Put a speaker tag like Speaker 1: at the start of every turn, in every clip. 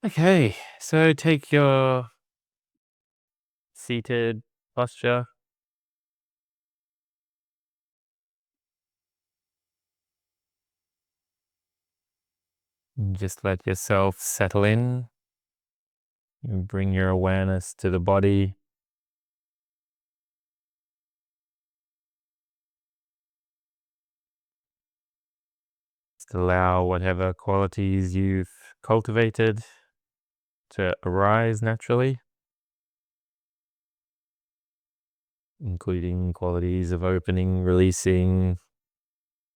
Speaker 1: Okay, so take your seated posture and just let yourself settle in and bring your awareness to the body. Just allow whatever qualities you've cultivated to arise naturally, including qualities of opening, releasing,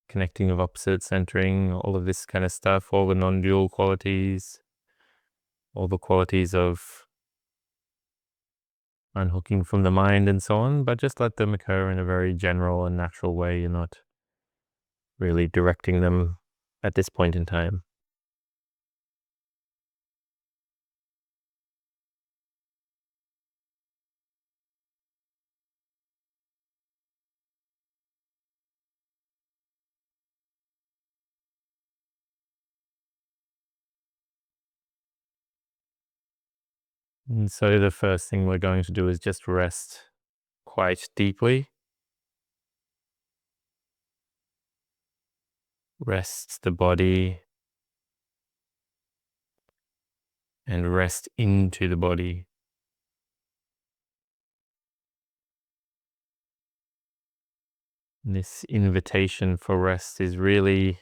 Speaker 1: connecting of opposites, centering, all of this kind of stuff, all the non-dual qualities, all the qualities of unhooking from the mind and so on, but just let them occur in a very general and natural way. You're not really directing them at this point in time. And so the first thing we're going to do is just rest quite deeply. Rest the body and rest into the body. And this invitation for rest is really,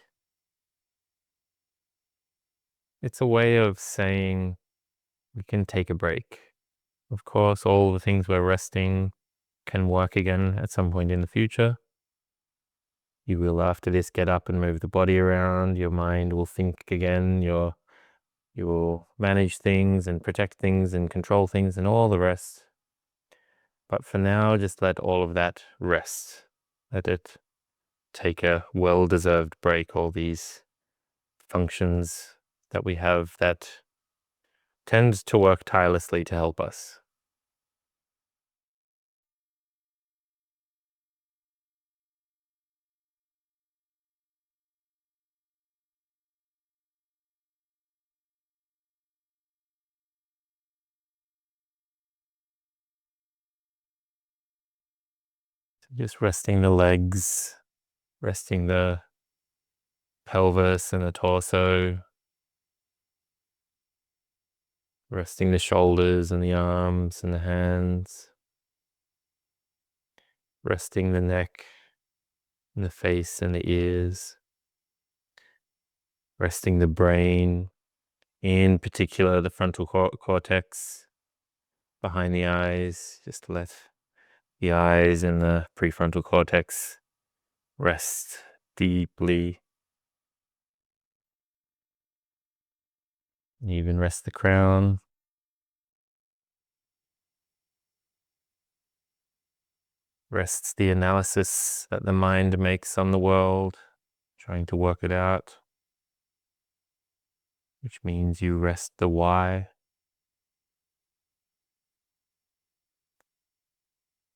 Speaker 1: it's a way of saying we can take a break. Of course, all the things we're resting can work again at some point in the future. You will, after this, get up and move the body around. Your mind will think again. You will manage things and protect things and control things and all the rest. But for now, just let all of that rest. Let it take a well-deserved break. All these functions that we have that tend to work tirelessly to help us. Just resting the legs, resting the pelvis and the torso, resting the shoulders and the arms and the hands, resting the neck and the face and the ears, resting the brain, in particular the frontal cortex behind the eyes. Just let the eyes and the prefrontal cortex rest deeply. Even rest the crown. Rests the analysis that the mind makes on the world, trying to work it out, which means you rest the why.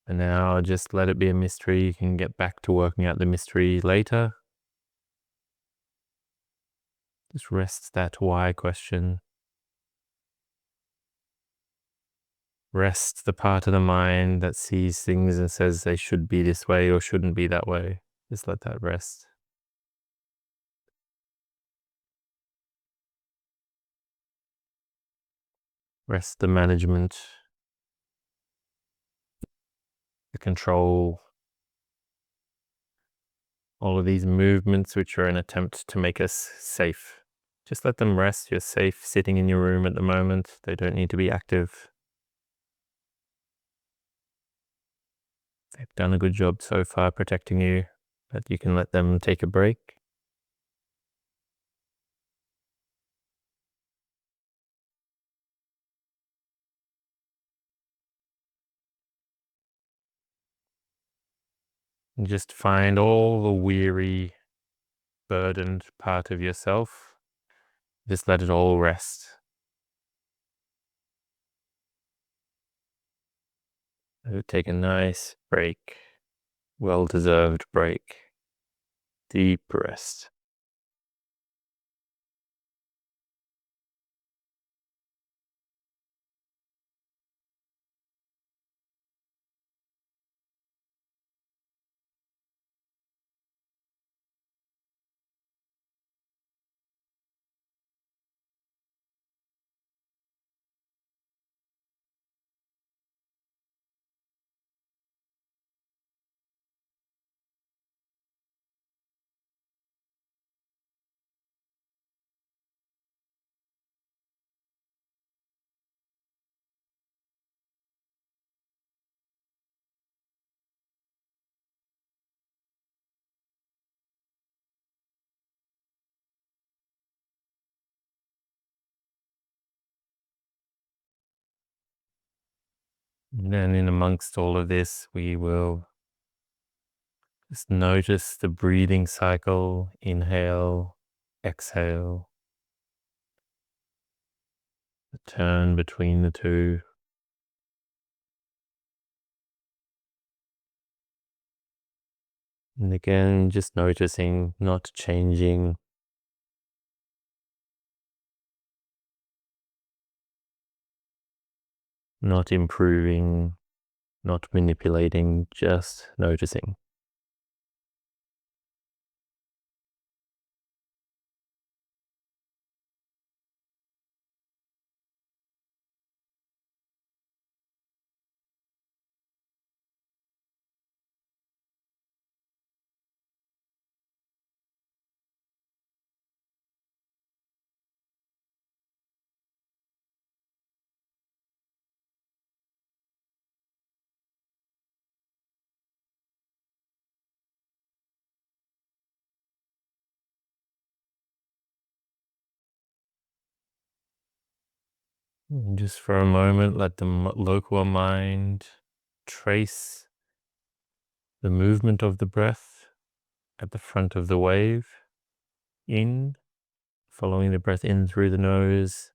Speaker 1: And now just let it be a mystery. You can get back to working out the mystery later. Just rest that why question. Rest the part of the mind that sees things and says they should be this way or shouldn't be that way. Just let that rest. Rest the management, the control, all of these movements which are an attempt to make us safe. Just let them rest. You're safe sitting in your room at the moment. They don't need to be active. They've done a good job so far protecting you, but you can let them take a break. And just find all the weary, burdened part of yourself. Just let it all rest. So take a nice break, well-deserved break, deep rest. And then in amongst all of this, we will just notice the breathing cycle. Inhale, exhale, the turn between the two. And again, just noticing, not changing, not improving, not manipulating, just noticing. And just for a moment, let the local mind trace the movement of the breath at the front of the wave. In, following the breath in through the nose,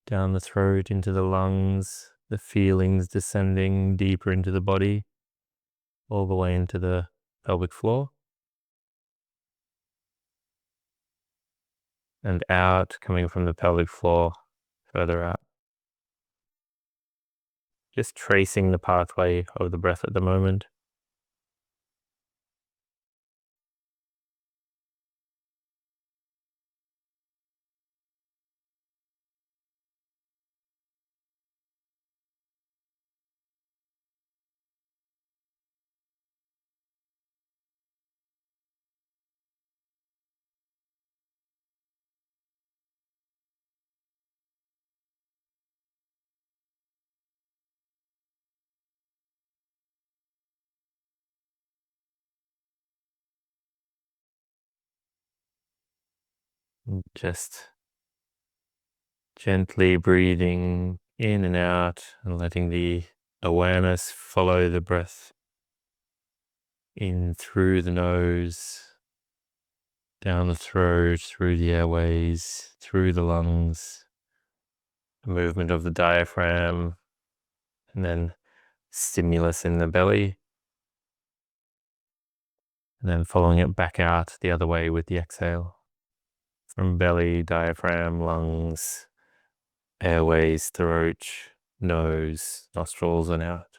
Speaker 1: down the throat, into the lungs, the feelings descending deeper into the body, all the way into the pelvic floor. And out, coming from the pelvic floor, further out. Just tracing the pathway of the breath at the moment. Just gently breathing in and out and letting the awareness follow the breath in through the nose, down the throat, through the airways, through the lungs, the movement of the diaphragm, and then stimulus in the belly, and then following it back out the other way with the exhale. From belly, diaphragm, lungs, airways, throat, nose, nostrils, and out.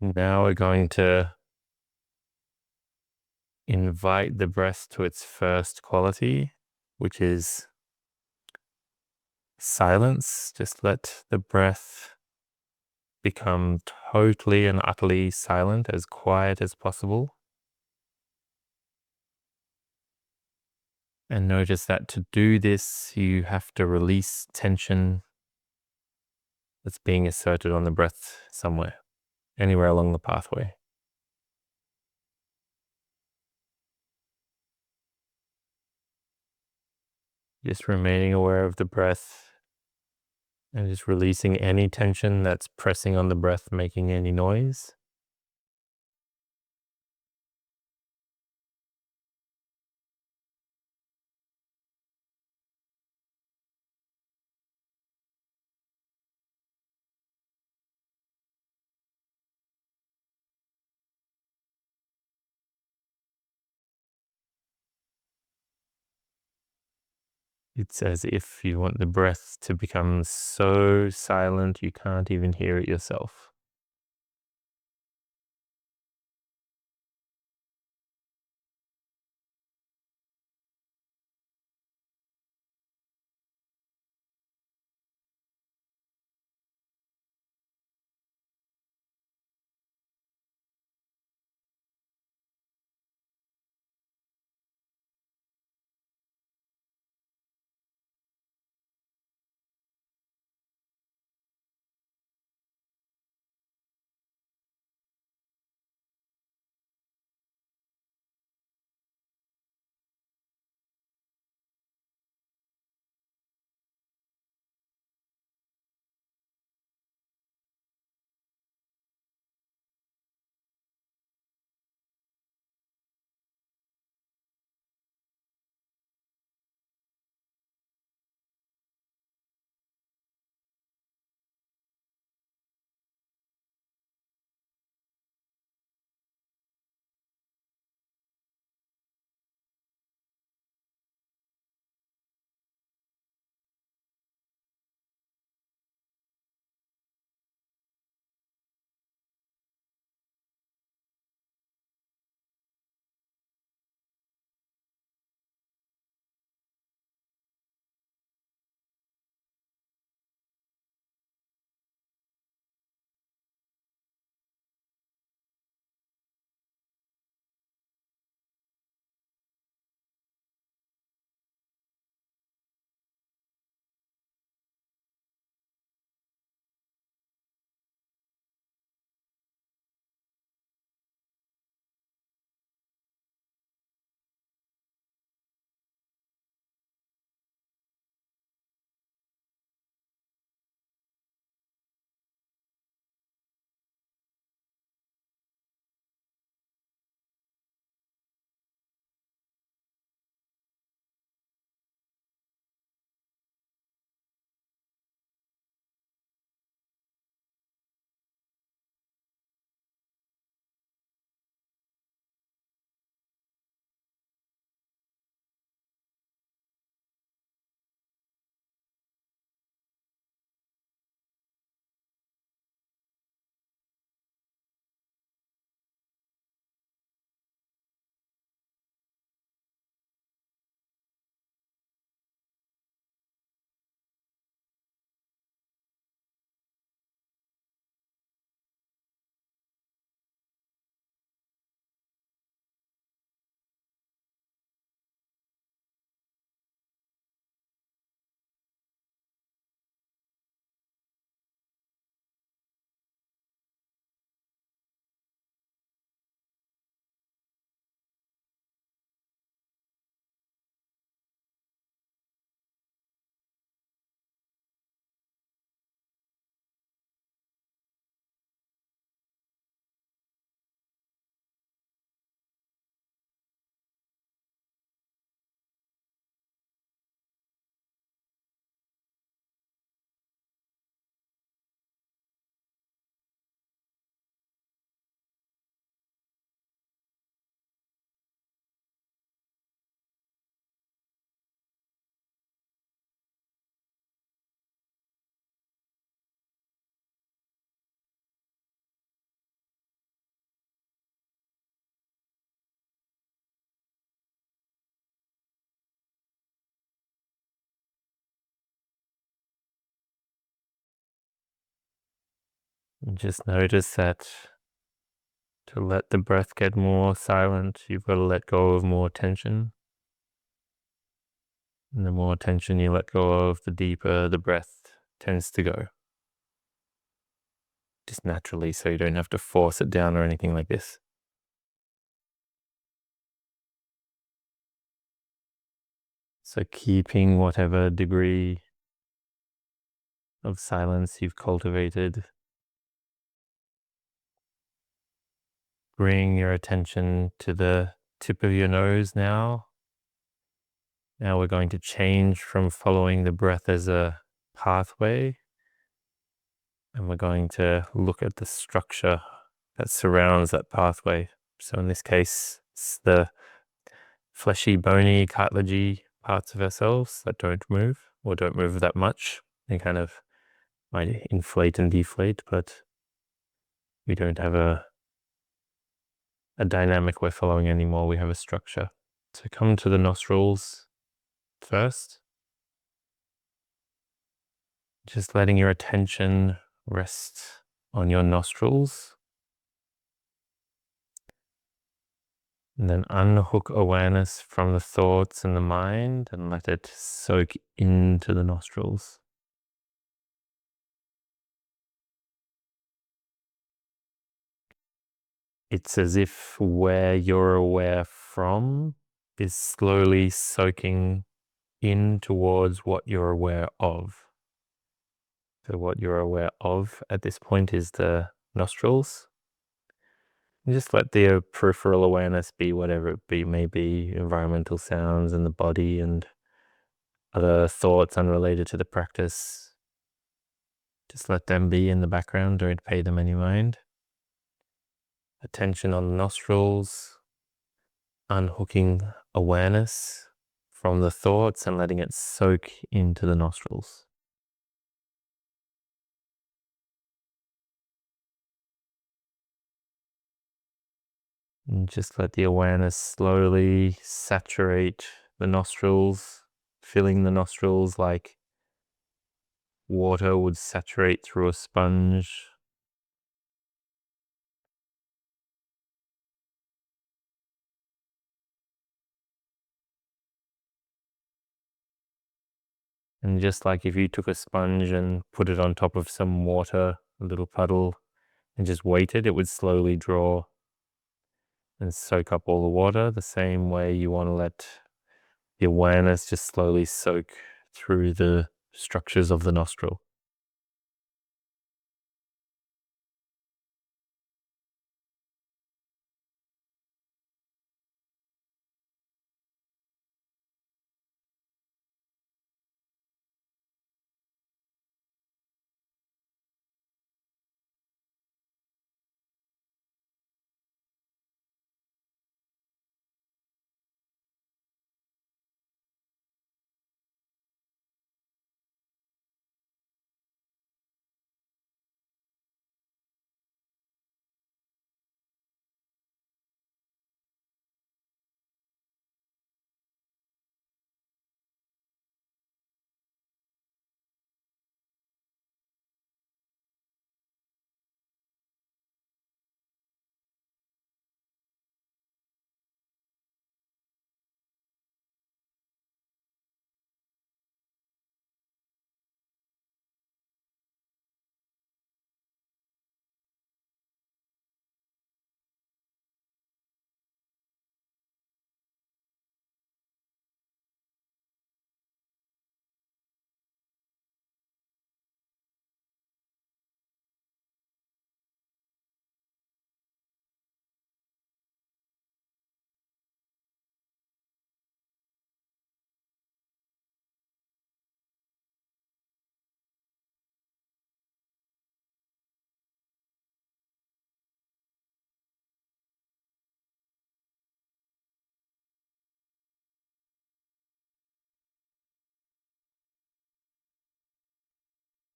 Speaker 1: Now we're going to invite the breath to its first quality, which is silence. Just let the breath become totally and utterly silent, as quiet as possible. And notice that to do this, you have to release tension that's being asserted on the breath somewhere, anywhere along the pathway. Just remaining aware of the breath and just releasing any tension that's pressing on the breath, making any noise. It's as if you want the breath to become so silent you can't even hear it yourself. And just notice that to let the breath get more silent, you've got to let go of more tension. And the more tension you let go of, the deeper the breath tends to go. Just naturally, so you don't have to force it down or anything like this. So keeping whatever degree of silence you've cultivated, bring your attention to the tip of your nose now. Now we're going to change from following the breath as a pathway, and we're going to look at the structure that surrounds that pathway. So in this case, it's the fleshy, bony, cartilagey parts of ourselves that don't move or don't move that much. They kind of might inflate and deflate, but we don't have a dynamic we're following anymore. We have a structure. So come to the nostrils first, just letting your attention rest on your nostrils. And then unhook awareness from the thoughts and the mind and let it soak into the nostrils. It's as if where you're aware from is slowly soaking in towards what you're aware of. So what you're aware of at this point is the nostrils. And just let the peripheral awareness be whatever it may be, environmental sounds in the body and other thoughts unrelated to the practice. Just let them be in the background, don't pay them any mind. Attention on the nostrils, unhooking awareness from the thoughts and letting it soak into the nostrils. And just let the awareness slowly saturate the nostrils, filling the nostrils like water would saturate through a sponge. And just like if you took a sponge and put it on top of some water, a little puddle, and just waited, it would slowly draw and soak up all the water. The same way you want to let the awareness just slowly soak through the structures of the nostril.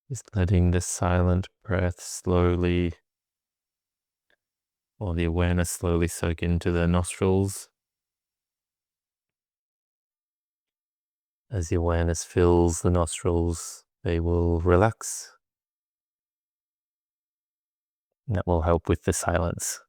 Speaker 1: Just letting the silent breath slowly, or the awareness slowly soak into the nostrils. As the awareness fills the nostrils, they will relax. And that will help with the silence.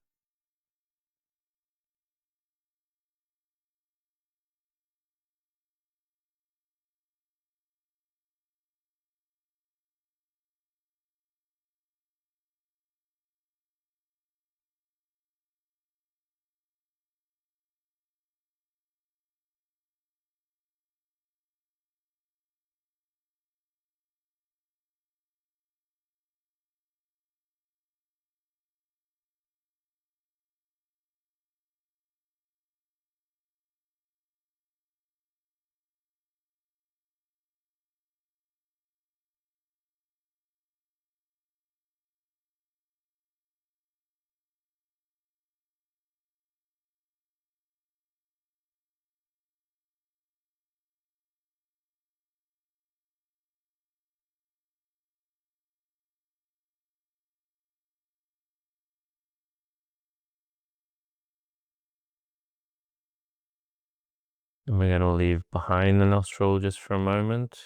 Speaker 1: And we're going to leave behind the nostril just for a moment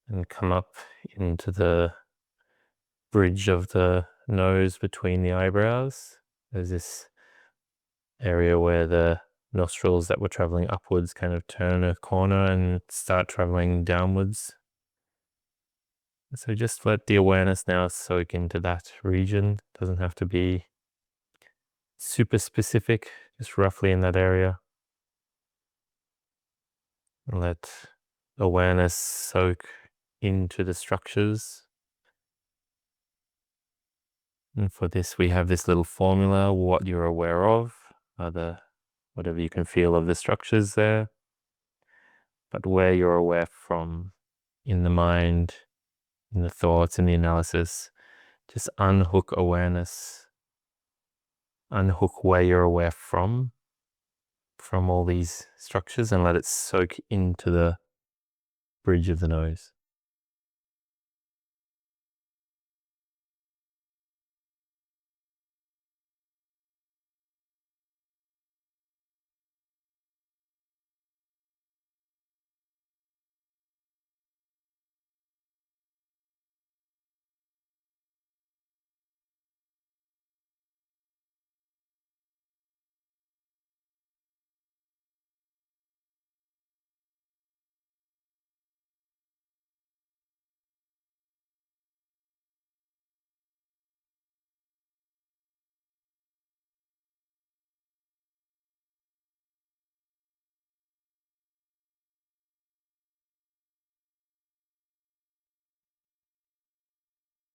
Speaker 1: and come up into the bridge of the nose between the eyebrows. There's this area where the nostrils that were traveling upwards kind of turn a corner and start traveling downwards. So just let the awareness now soak into that region. It doesn't have to be super specific, just roughly in that area. And let awareness soak into the structures. And for this, we have this little formula, what you're aware of, whatever you can feel of the structures there, but where you're aware from in the mind, in the thoughts, in the analysis, just unhook awareness, unhook where you're aware from all these structures, and let it soak into the bridge of the nose.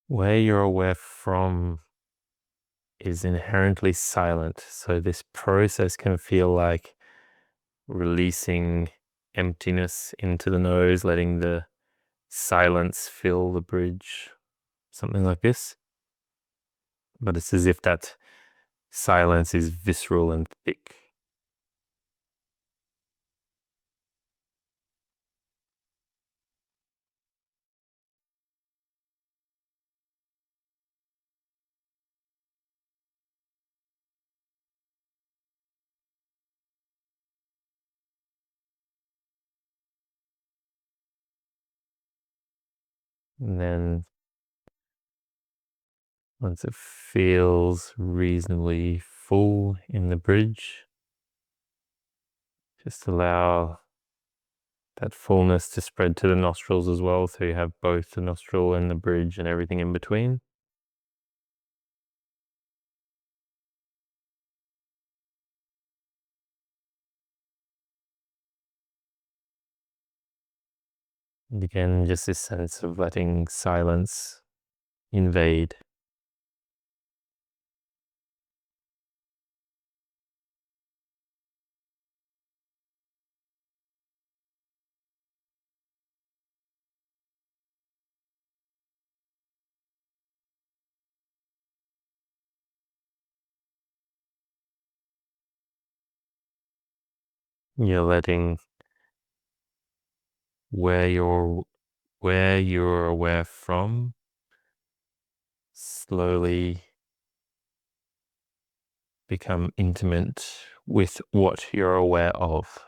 Speaker 1: Where you're aware from is inherently silent. So this process can feel like releasing emptiness into the nose, letting the silence fill the bridge, something like this. But it's as if that silence is visceral and thick. And then once it feels reasonably full in the bridge, just allow that fullness to spread to the nostrils as well. So you have both the nostril and the bridge and everything in between. And again, just this sense of letting silence invade. You're letting where you're aware from slowly become intimate with what you're aware of.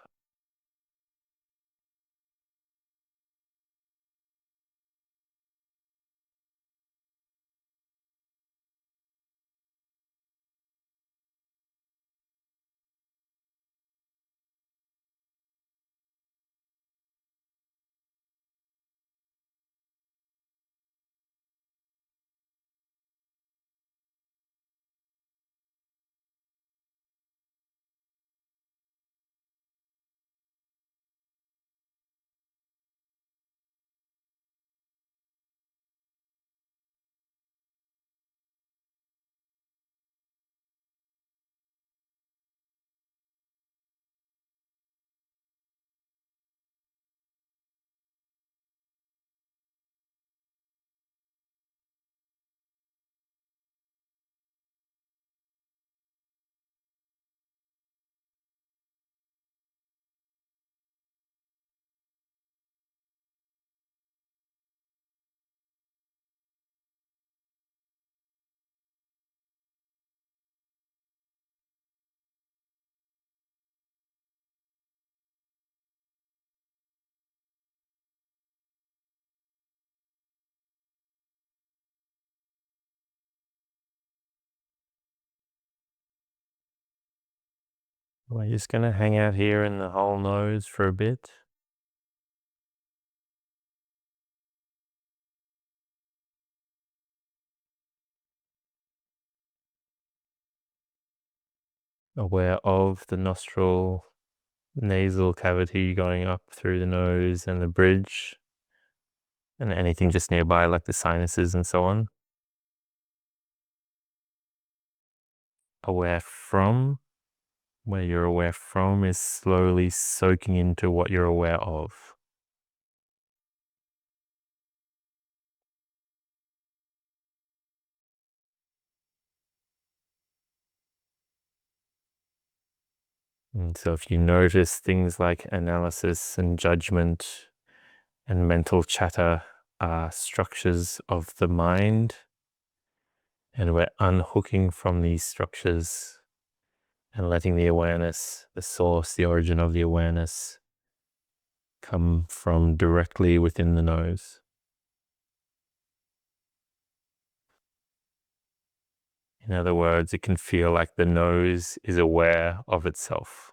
Speaker 1: We're just going to hang out here in the whole nose for a bit. Aware of the nostril, nasal cavity going up through the nose and the bridge, and anything just nearby like the sinuses and so on. Aware from, where you're aware from is slowly soaking into what you're aware of. And so if you notice things like analysis and judgment and mental chatter are structures of the mind, and we're unhooking from these structures and letting the awareness, the source, the origin of the awareness, come from directly within the nose. In other words, it can feel like the nose is aware of itself.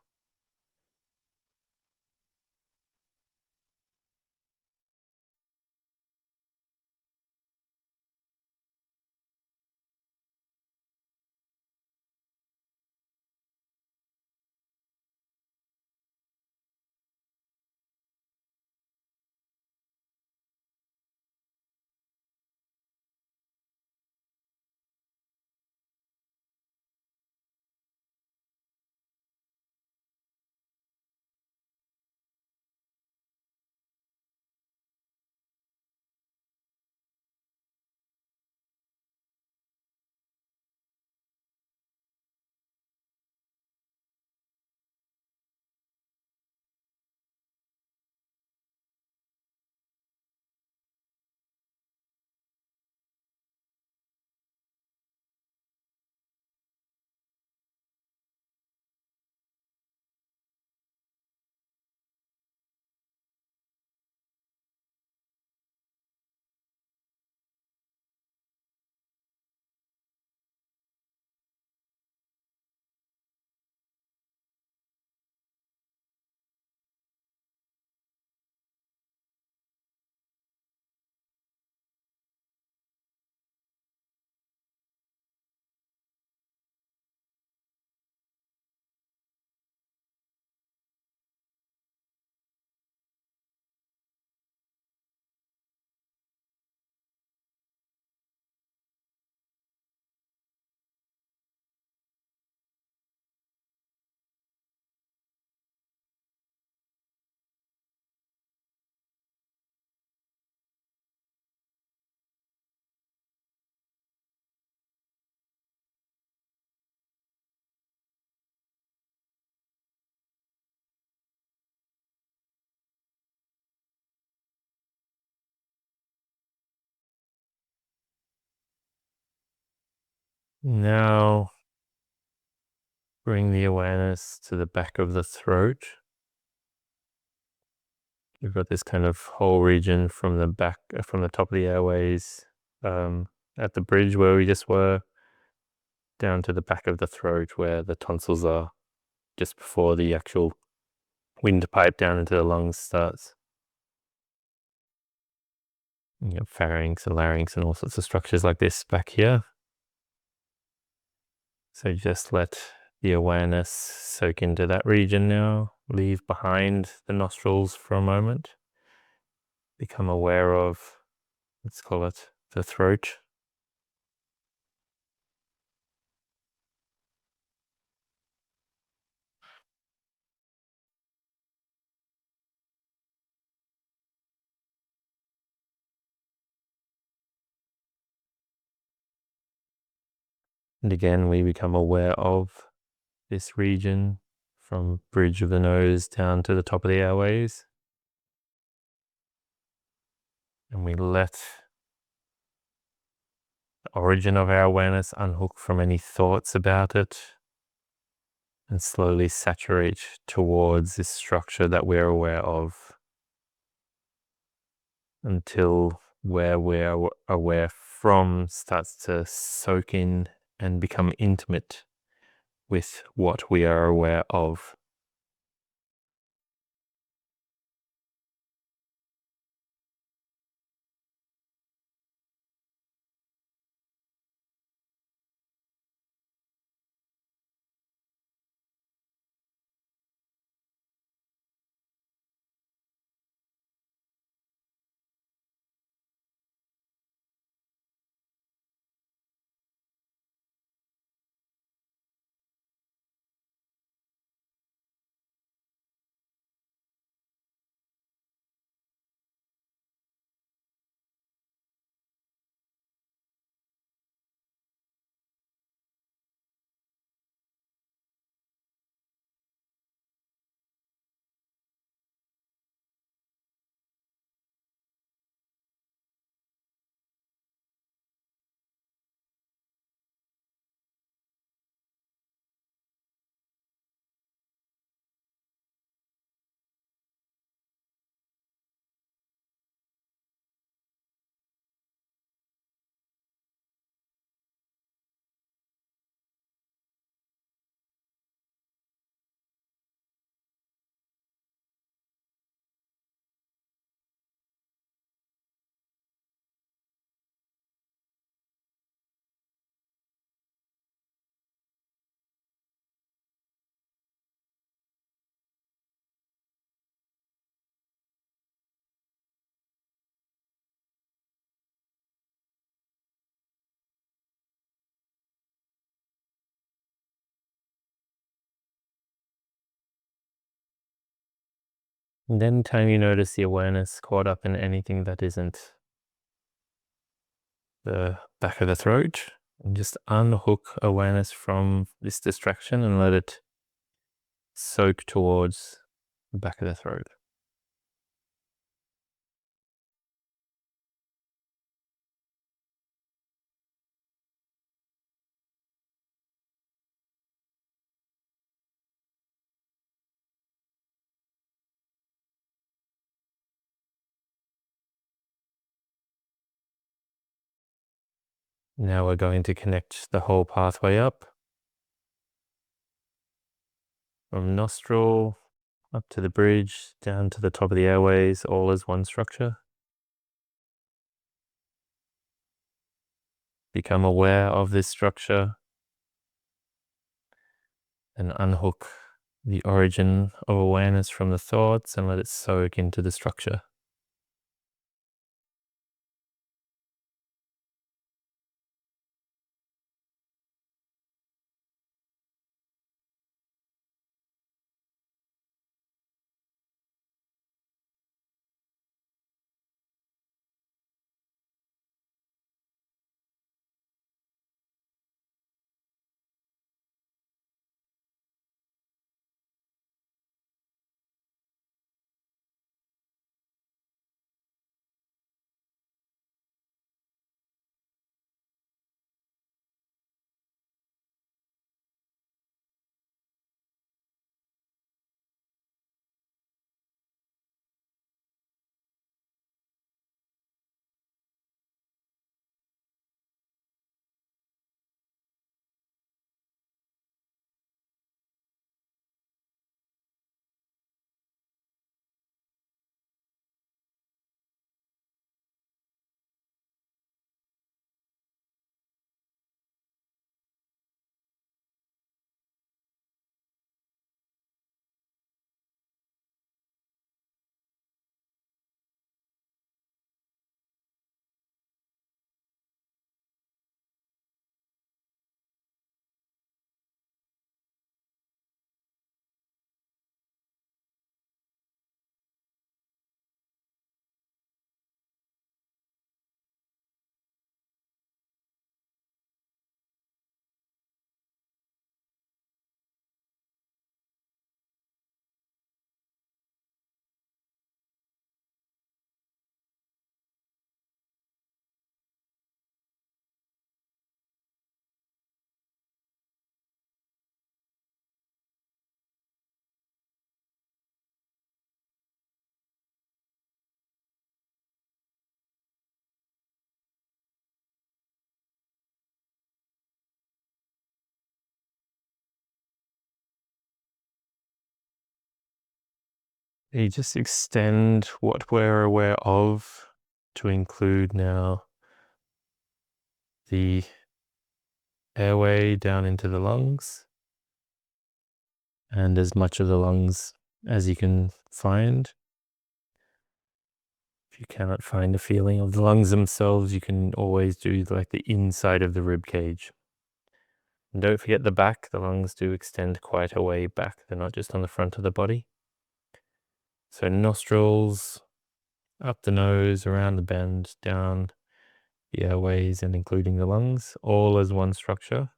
Speaker 1: Now, bring the awareness to the back of the throat. We've got this kind of whole region from the back, from the top of the airways, at the bridge where we just were, down to the back of the throat where the tonsils are, just before the actual windpipe down into the lungs starts. You know, pharynx and larynx and all sorts of structures like this back here. So just let the awareness soak into that region now. Leave behind the nostrils for a moment. Become aware of, let's call it, the throat. And again, we become aware of this region from bridge of the nose down to the top of the airways. And we let the origin of our awareness unhook from any thoughts about it and slowly saturate towards this structure that we're aware of until where we're aware from starts to soak in and become intimate with what we are aware of. And then time you notice the awareness caught up in anything that isn't the back of the throat, and just unhook awareness from this distraction and let it soak towards the back of the throat. Now we're going to connect the whole pathway up from nostril up to the bridge, down to the top of the airways, all as one structure. Become aware of this structure and unhook the origin of awareness from the thoughts and let it soak into the structure. You just extend what we're aware of to include now the airway down into the lungs, and as much of the lungs as you can find. If you cannot find a feeling of the lungs themselves, you can always do like the inside of the rib cage. And don't forget the back. The lungs do extend quite a way back. They're not just on the front of the body. So nostrils, up the nose, around the bend, down the airways, and including the lungs, all as one structure.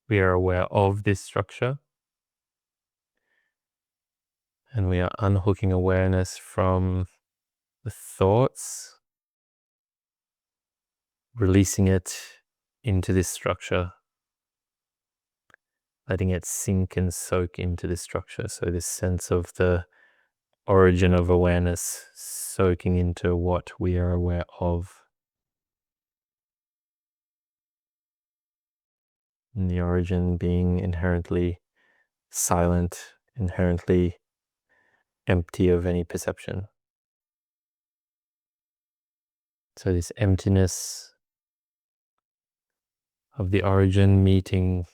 Speaker 1: We are aware of this structure. And we are unhooking awareness from the thoughts, releasing it into this structure, letting it sink and soak into this structure. So this sense of the origin of awareness soaking into what we are aware of. And the origin being inherently silent, inherently empty of any perception. So this emptiness of the origin meeting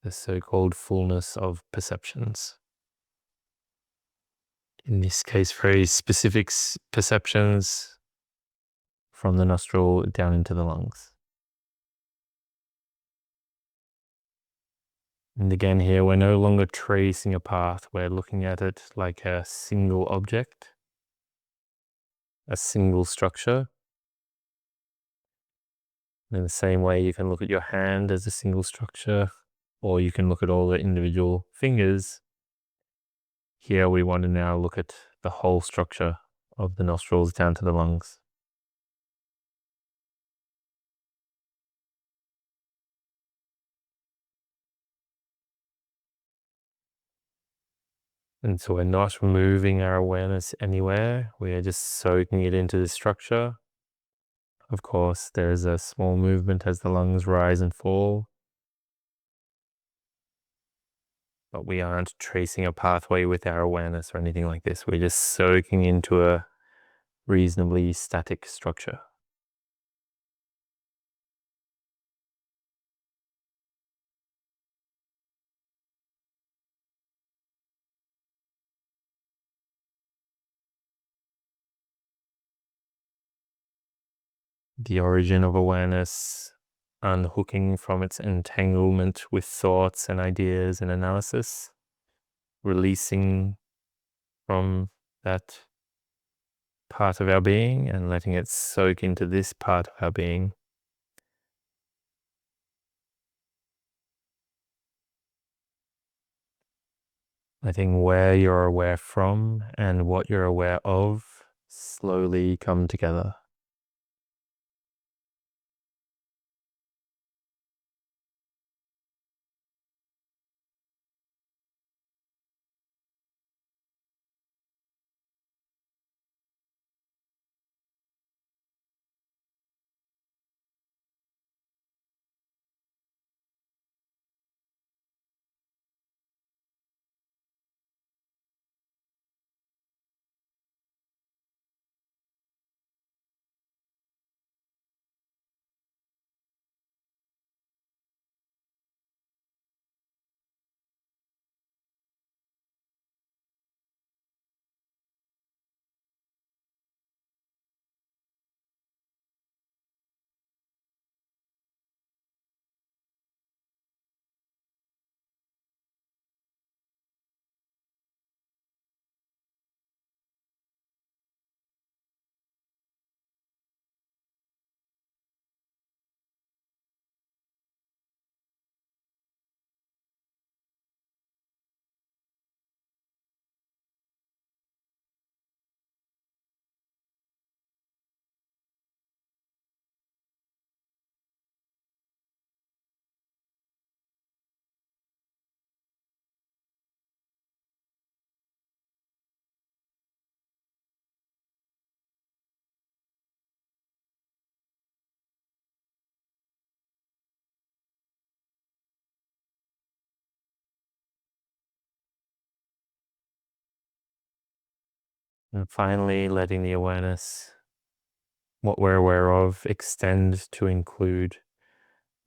Speaker 1: the so-called fullness of perceptions. In this case, very specific perceptions from the nostril down into the lungs. And again here, we're no longer tracing a path. We're looking at it like a single object, a single structure. In the same way, you can look at your hand as a single structure, or you can look at all the individual fingers. Here we want to now look at the whole structure of the nostrils down to the lungs. And so we're not moving our awareness anywhere. We are just soaking it into the structure. Of course, there's a small movement as the lungs rise and fall. But we aren't tracing a pathway with our awareness or anything like this. We're just soaking into a reasonably static structure. The origin of awareness, unhooking from its entanglement with thoughts and ideas and analysis, releasing from that part of our being and letting it soak into this part of our being. Letting where you're aware from and what you're aware of slowly come together. And finally, letting the awareness, what we're aware of, extend to include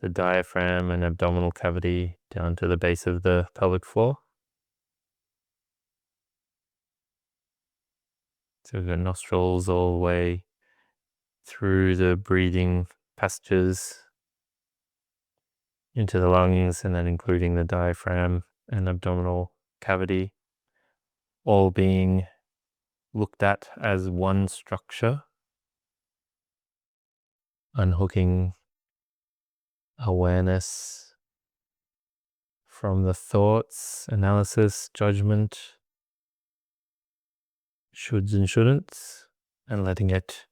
Speaker 1: the diaphragm and abdominal cavity down to the base of the pelvic floor. So we've got nostrils all the way through the breathing passages into the lungs, and then including the diaphragm and abdominal cavity, all being looked at as one structure, unhooking awareness from the thoughts, analysis, judgment, shoulds and shouldn'ts, and letting it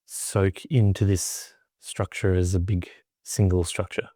Speaker 1: soak into this structure as a big single structure.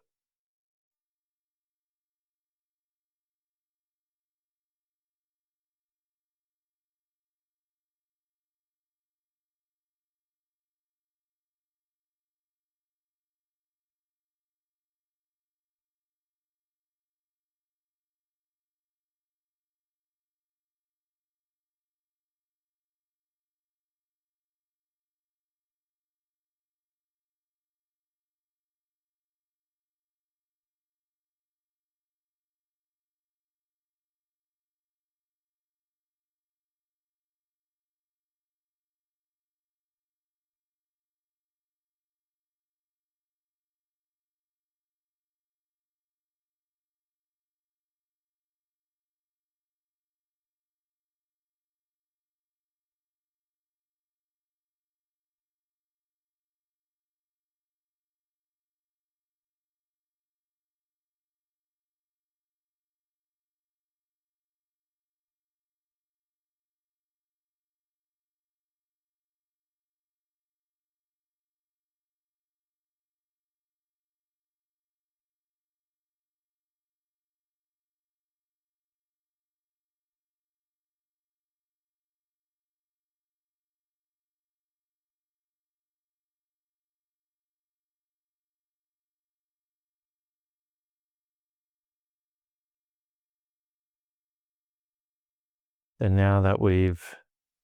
Speaker 1: And now that we've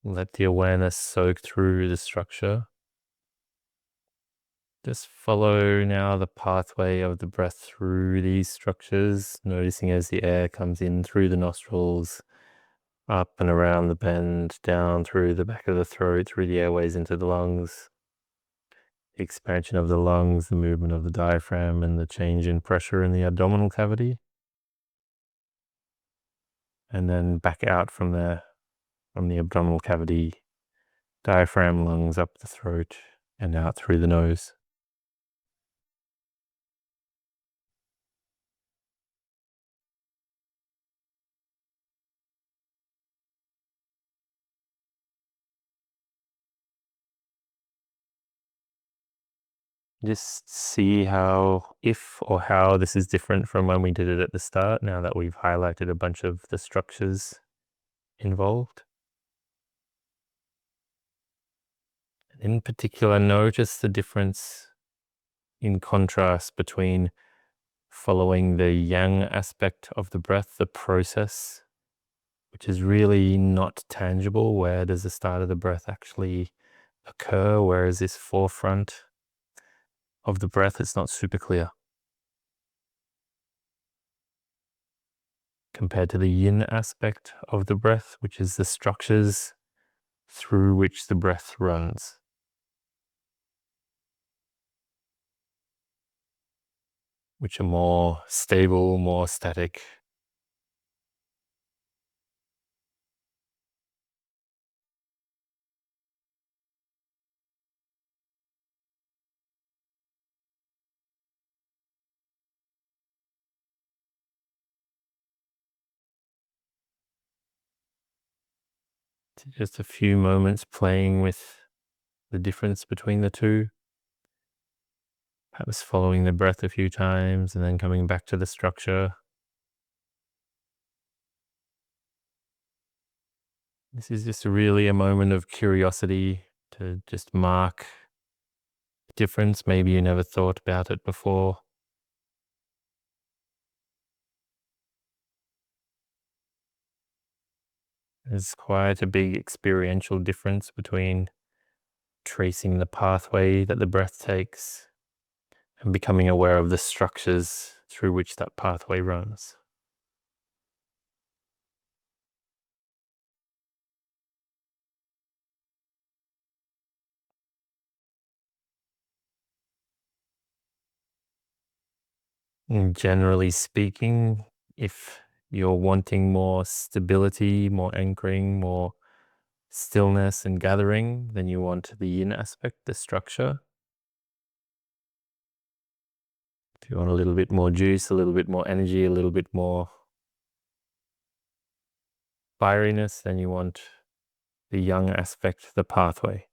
Speaker 1: let the awareness soak through the structure, just follow now the pathway of the breath through these structures, noticing as the air comes in through the nostrils, up and around the bend, down through the back of the throat, through the airways into the lungs, the expansion of the lungs, the movement of the diaphragm, and the change in pressure in the abdominal cavity. And then back out from there, from the abdominal cavity, diaphragm, lungs, up the throat, and out through the nose. Just see how, if or how this is different from when we did it at the start, now that we've highlighted a bunch of the structures involved. In particular, notice the difference in contrast between following the yang aspect of the breath, the process, which is really not tangible. Where does the start of the breath actually occur? Where is this forefront of the breath? It's not super clear. Compared to the yin aspect of the breath, which is the structures through which the breath runs. Which are more stable, more static. Just a few moments playing with the difference between the two. Perhaps following the breath a few times and then coming back to the structure. This is just really a moment of curiosity to just mark the difference. Maybe you never thought about it before. There's quite a big experiential difference between tracing the pathway that the breath takes and becoming aware of the structures through which that pathway runs. And generally speaking, if you're wanting more stability, more anchoring, more stillness and gathering, then you want the yin aspect, the structure. If you want a little bit more juice, a little bit more energy, a little bit more fieriness, then you want the yang aspect, the pathway.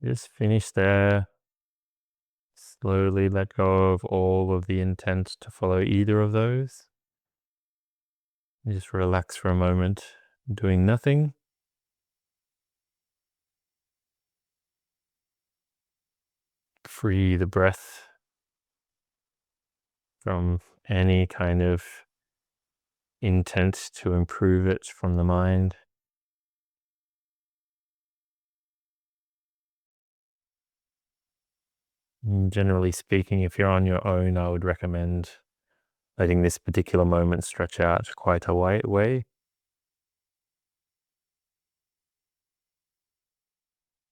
Speaker 1: Just finish there. Slowly let go of all of the intent to follow either of those. Just relax for a moment, doing nothing. Free the breath from any kind of intent to improve it from the mind. Generally speaking, if you're on your own, I would recommend letting this particular moment stretch out quite a way.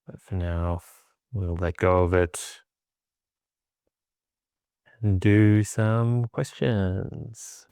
Speaker 1: But for now, we'll let go of it and do some questions.